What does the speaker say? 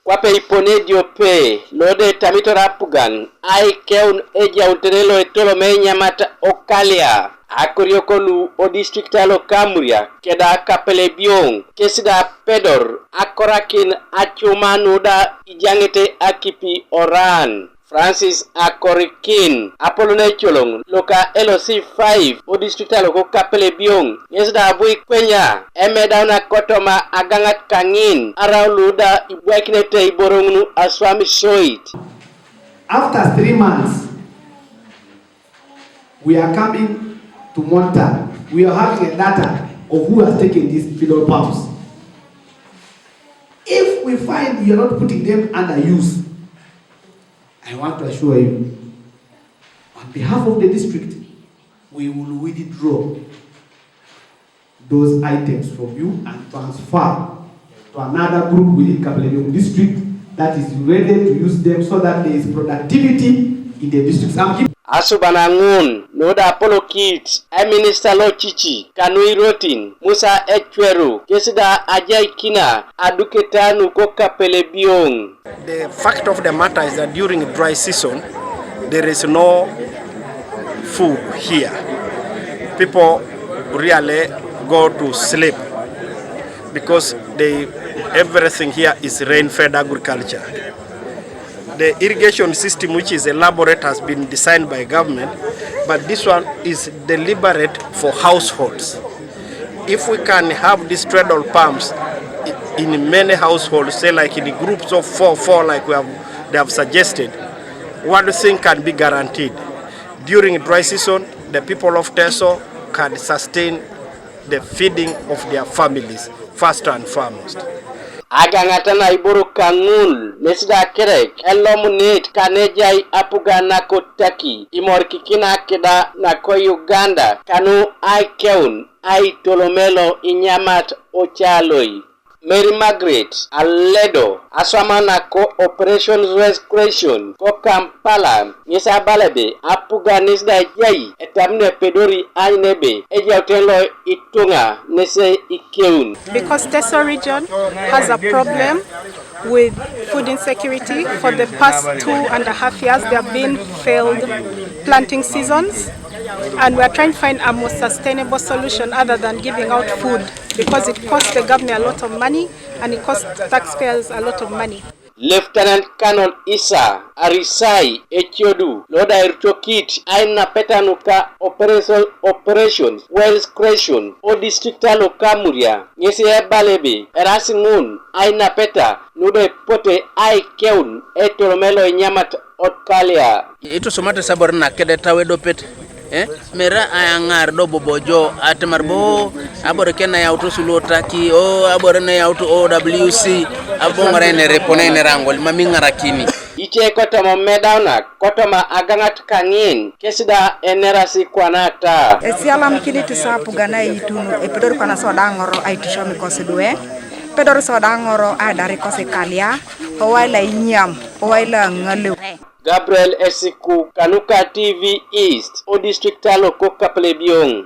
Wape ipone diope lode tamitora Apugan ai keun eja uterelo etolo menya mata okalia Akoriok o distriktalo Kamuria keda Kapelebyong kesida pedor Akorakin Acuuman uda ijangete akipi Iraan Francis Akorikin Apolone Cholong loka LOC5 o distriktalo ko Kapelebyong yesda bui kwenya emedana kotoma agangat kangin arawluda ibwakinete iborongnu aswami soit. After 3 months we are coming to monitor. We are having a data of who has taken these federal pumps. If we find you are not putting them under use, I want to assure you, on behalf of the district, we will withdraw those items from you and transfer to another group within Kapelebyong district that is ready to use them so that there is productivity in the district. Asubanangun noda Apollo Kids Minister Lochichi Kanui Rotin Musa Echweru kesida ajai kina aduketanu ko Kapelebyong. The fact of the matter is that during dry season there is no food here. People really go to sleep because everything here is rain-fed agriculture. The irrigation system, which is elaborate, has been designed by government, but this one is deliberate for households. If we can have these treadle pumps in many households, say like in groups of four like they have suggested, one thing can be guaranteed. During dry season, the people of Teso can sustain the feeding of their families, first and foremost. Agangatana iburu kangul nesida kerek elomunit kanejai Apugan na kotaki imorkikina keda na ko Uganda kanu ai keun ai tolomelo inyamat ochaloi. Mary Margaret Aledo aswamana ko operations restoration ko Kampala nyesa balebe Apugan nesida jai etamne pedori ainebe ejautelo itunga nese ikeun. Because Teso region has a problem with food insecurity. For the past 2.5 years, there have been failed planting seasons, and we are trying to find a more sustainable solution other than giving out food, because it costs the government a lot of money and it costs taxpayers a lot of money. Lieutenant Colonel Isa Arisai Echiodu Loda Irtokit aina petanuka operations wells creation o districtalo Kamuria nyesi balebe erasingun aina peta nude pote ai keun etolomelo nyamat otkalia itu somata sabor na kede tawedo pet mera ayangar do bobojo atmarbo abore kena ya auto sulotaki o abore na ya auto OWC abongare ne repone ne rangol mamingara kini ite kotoma medawna kotoma agangat kangin kesida enerasi kwanata esialam kini tisa Apugana itunu epedor kana sodangoro aitishomi kosedue pedor sodangoro adari kosekalia owaila inyam owaila ngalu. Gabriel Esiku Kanuka TV East o distriktalo ko Kapelebyong.